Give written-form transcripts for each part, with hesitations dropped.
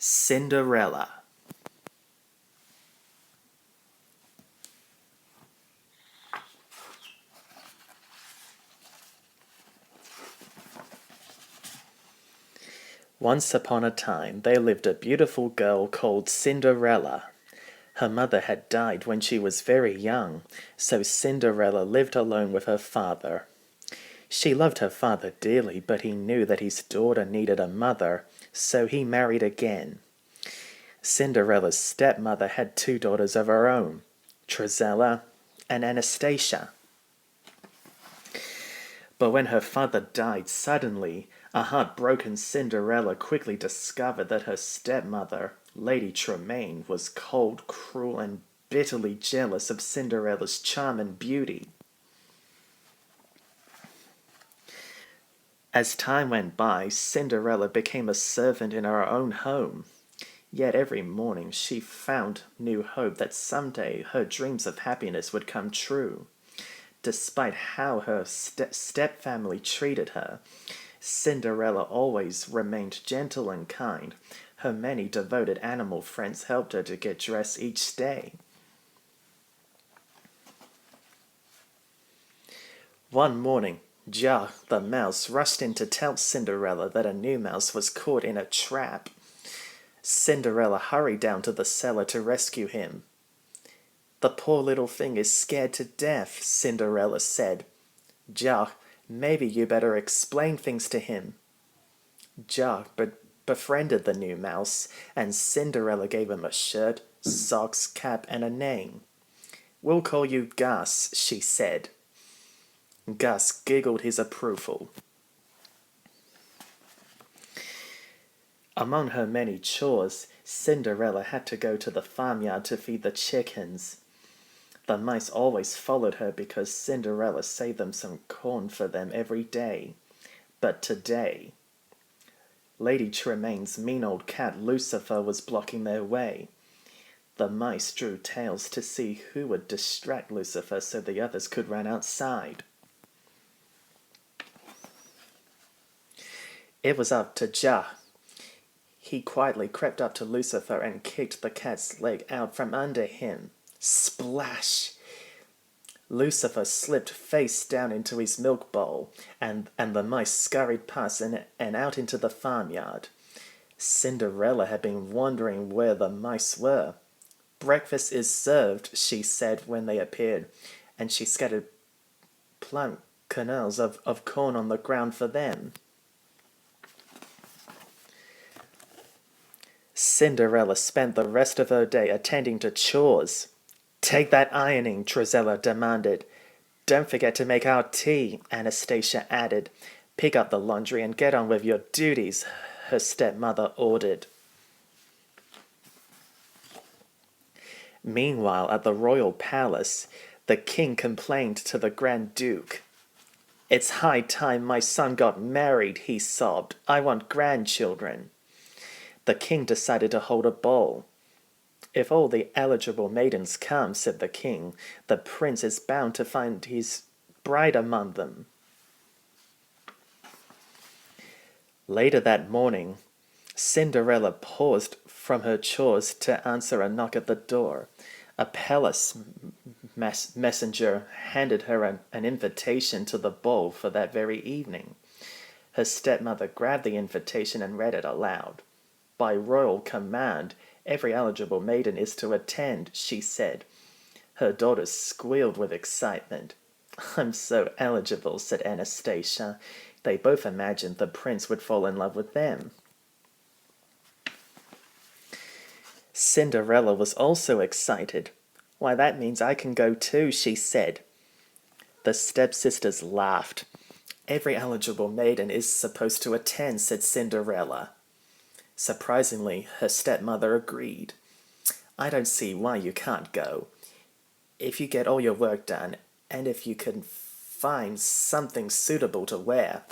Cinderella. Once upon a time, there lived a beautiful girl called Cinderella. Her mother had died when she was very young, so Cinderella lived alone with her father. She loved her father dearly, but he knew that his daughter needed a mother, so he married again. Cinderella's stepmother had two daughters of her own, Trizella and Anastasia. But when her father died suddenly, a heartbroken Cinderella quickly discovered that her stepmother, Lady Tremaine, was cold, cruel, and bitterly jealous of Cinderella's charm and beauty. As time went by, Cinderella became a servant in her own home. Yet every morning she found new hope that someday her dreams of happiness would come true. Despite how her step-family treated her, Cinderella always remained gentle and kind. Her many devoted animal friends helped her to get dressed each day. One morning, Jar the mouse rushed in to tell Cinderella that a new mouse was caught in a trap. Cinderella hurried down to the cellar to rescue him. "The poor little thing is scared to death," Cinderella said. "Jar, maybe you better explain things to him." Jar befriended the new mouse, and Cinderella gave him a shirt, socks, cap, and a name. "We'll call you Gus," she said. Gus giggled his approval. Among her many chores, Cinderella had to go to the farmyard to feed the chickens. The mice always followed her because Cinderella saved them some corn for them every day. But today, Lady Tremaine's mean old cat Lucifer was blocking their way. The mice drew tails to see who would distract Lucifer so the others could run outside. It was up to Jar. He quietly crept up to Lucifer and kicked the cat's leg out from under him. Splash! Lucifer slipped face down into his milk bowl, and the mice scurried past and out into the farmyard. Cinderella had been wondering where the mice were. "Breakfast is served," she said when they appeared, and she scattered plump kernels of corn on the ground for them. Cinderella spent the rest of her day attending to chores. "Take that ironing," Trizella demanded. "Don't forget to make our tea," Anastasia added. "Pick up the laundry and get on with your duties," her stepmother ordered. Meanwhile, at the royal palace, the king complained to the Grand Duke. "It's high time my son got married," he sobbed. "I want grandchildren." The king decided to hold a ball. "If all the eligible maidens come," said the king, "the prince is bound to find his bride among them." Later that morning, Cinderella paused from her chores to answer a knock at the door. A palace messenger handed her an invitation to the ball for that very evening. Her stepmother grabbed the invitation and read it aloud. "By royal command, every eligible maiden is to attend," she said. Her daughters squealed with excitement. "I'm so eligible," said Anastasia. They both imagined the prince would fall in love with them. Cinderella was also excited. "Why, that means I can go too," she said. The stepsisters laughed. "Every eligible maiden is supposed to attend," said Cinderella. Surprisingly, her stepmother agreed. "I don't see why you can't go. If you get all your work done, and if you can find something suitable to wear."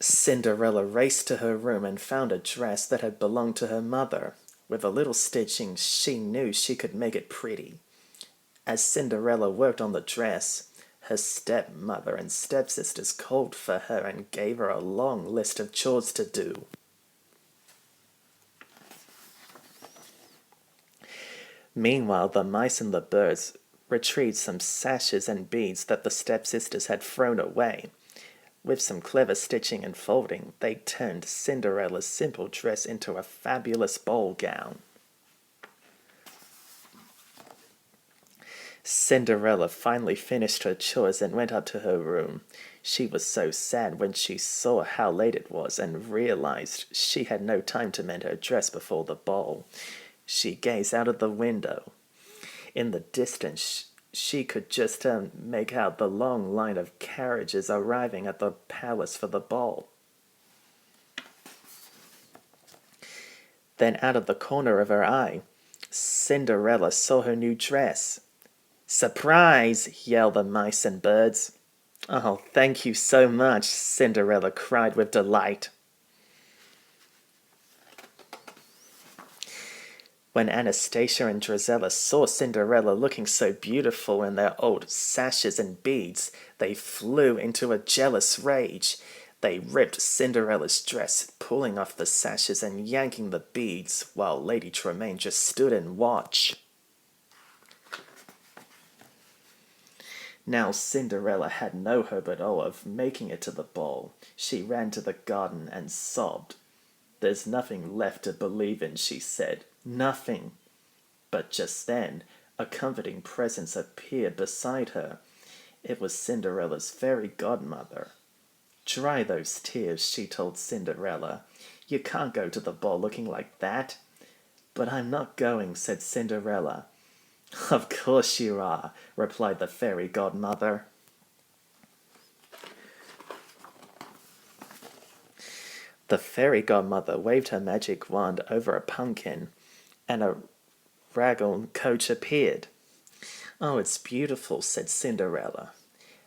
Cinderella raced to her room and found a dress that had belonged to her mother. With a little stitching, she knew she could make it pretty. As Cinderella worked on the dress, Her stepmother and stepsisters called for her and gave her a long list of chores to do. Meanwhile, the mice and the birds retrieved some sashes and beads that the stepsisters had thrown away. With some clever stitching and folding, they turned Cinderella's simple dress into a fabulous ball gown. Cinderella finally finished her chores and went up to her room. She was so sad when she saw how late it was and realized she had no time to mend her dress before the ball. She gazed out of the window. In the distance, she could just make out the long line of carriages arriving at the palace for the ball. Then out of the corner of her eye, Cinderella saw her new dress. "Surprise!" yelled the mice and birds. "Oh, thank you so much," Cinderella cried with delight. When Anastasia and Drizella saw Cinderella looking so beautiful in their old sashes and beads, they flew into a jealous rage. They ripped Cinderella's dress, pulling off the sashes and yanking the beads, while Lady Tremaine just stood and watched. Now Cinderella had no hope at all of making it to the ball. She ran to the garden and sobbed. "There's nothing left to believe in," she said. "Nothing." But just then, a comforting presence appeared beside her. It was Cinderella's fairy godmother. "Dry those tears," she told Cinderella. "You can't go to the ball looking like that." "But I'm not going," said Cinderella. "Of course you are," replied the fairy godmother. The fairy godmother waved her magic wand over a pumpkin, and a raglan coach appeared. "Oh, it's beautiful," said Cinderella.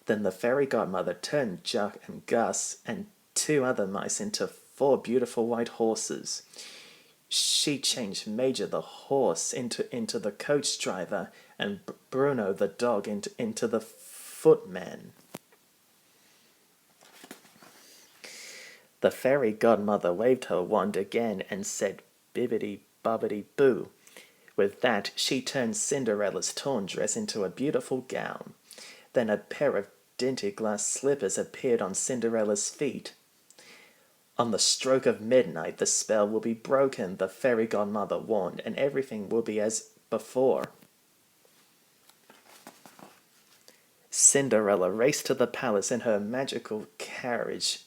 Then the fairy godmother turned Jack and Gus and 2 other mice into 4 beautiful white horses. She changed Major the horse into the coach driver and Bruno the dog into the footman. The fairy godmother waved her wand again and said bibbidi-bobbidi-boo. With that, she turned Cinderella's torn dress into a beautiful gown. Then a pair of dinty glass slippers appeared on Cinderella's feet. "On the stroke of midnight, the spell will be broken," the fairy godmother warned, "and everything will be as before." Cinderella raced to the palace in her magical carriage,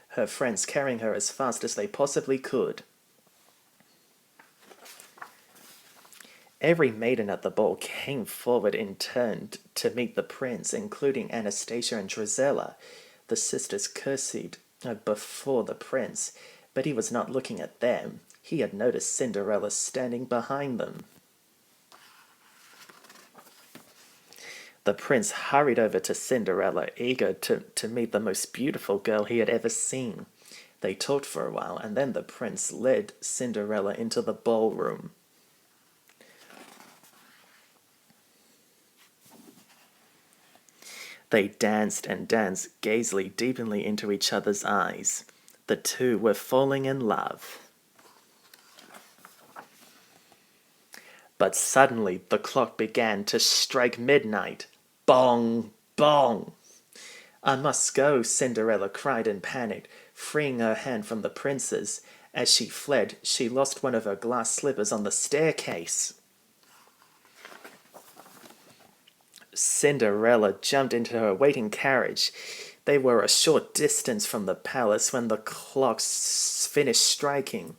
her friends carrying her as fast as they possibly could. Every maiden at the ball came forward in turn to meet the prince, including Anastasia and Drizella. The sisters curtsied before the prince, but he was not looking at them. He had noticed Cinderella standing behind them. The prince hurried over to Cinderella, eager to meet the most beautiful girl he had ever seen. They talked for a while, and then the prince led Cinderella into the ballroom. They danced and danced, gazing deeply into each other's eyes. The two were falling in love. But suddenly the clock began to strike midnight. Bong! Bong! "I must go," Cinderella cried in panic, freeing her hand from the prince's. As she fled, she lost one of her glass slippers on the staircase. Cinderella jumped into her waiting carriage. They were a short distance from the palace when the clocks finished striking.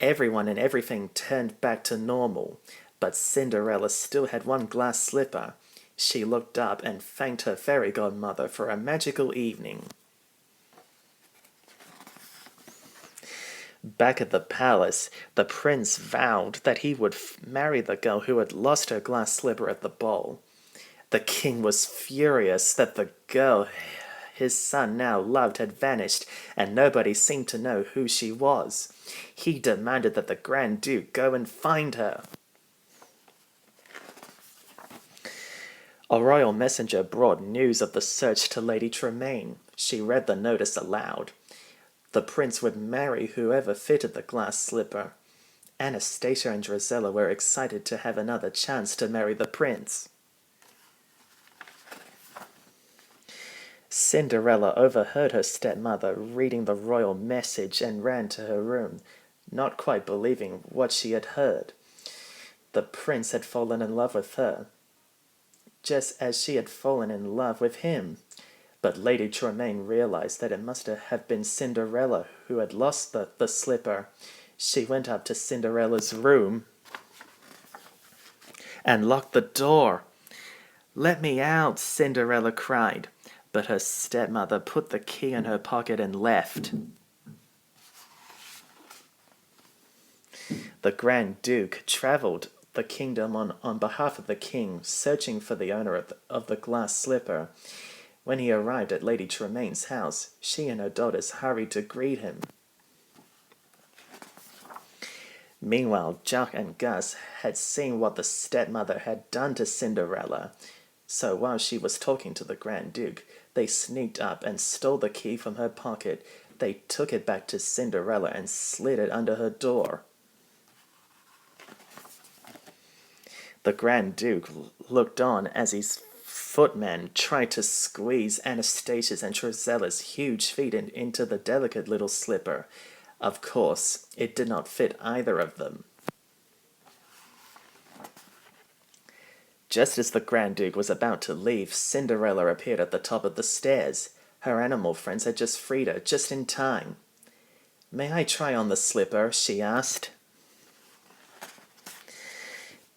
Everyone and everything turned back to normal, but Cinderella still had one glass slipper. She looked up and thanked her fairy godmother for a magical evening. Back at the palace, the prince vowed that he would marry the girl who had lost her glass slipper at the ball. The king was furious that the girl his son now loved had vanished, and nobody seemed to know who she was. He demanded that the Grand Duke go and find her. A royal messenger brought news of the search to Lady Tremaine. She read the notice aloud. The prince would marry whoever fitted the glass slipper. Anastasia and Drizella were excited to have another chance to marry the prince. Cinderella overheard her stepmother reading the royal message and ran to her room, not quite believing what she had heard. The prince had fallen in love with her, just as she had fallen in love with him. But Lady Tremaine realized that it must have been Cinderella who had lost the slipper. She went up to Cinderella's room and locked the door. "Let me out," Cinderella cried. But her stepmother put the key in her pocket and left. The Grand Duke travelled the kingdom on behalf of the king, searching for the owner of the glass slipper. When he arrived at Lady Tremaine's house, she and her daughters hurried to greet him. Meanwhile, Jack and Gus had seen what the stepmother had done to Cinderella. So while she was talking to the Grand Duke, they sneaked up and stole the key from her pocket. They took it back to Cinderella and slid it under her door. The Grand Duke looked on as his footman tried to squeeze Anastasia's and Drizella's huge feet into the delicate little slipper. Of course, it did not fit either of them. Just as the Grand Duke was about to leave, Cinderella appeared at the top of the stairs. Her animal friends had just freed her, just in time. "May I try on the slipper?" she asked.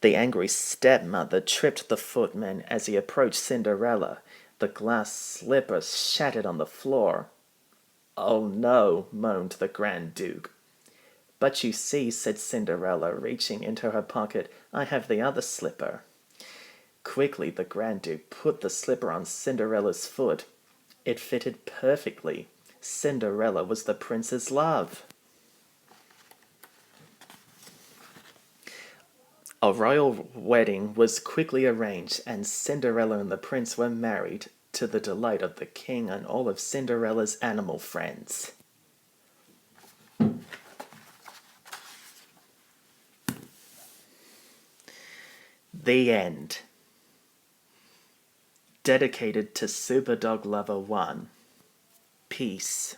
The angry stepmother tripped the footman as he approached Cinderella. The glass slipper shattered on the floor. "Oh no," moaned the Grand Duke. "But you see," said Cinderella, reaching into her pocket, "I have the other slipper." Quickly, the Grand Duke put the slipper on Cinderella's foot. It fitted perfectly. Cinderella was the prince's love. A royal wedding was quickly arranged, and Cinderella and the prince were married, to the delight of the king and all of Cinderella's animal friends. The end. Dedicated to Superdoglover1. Peace.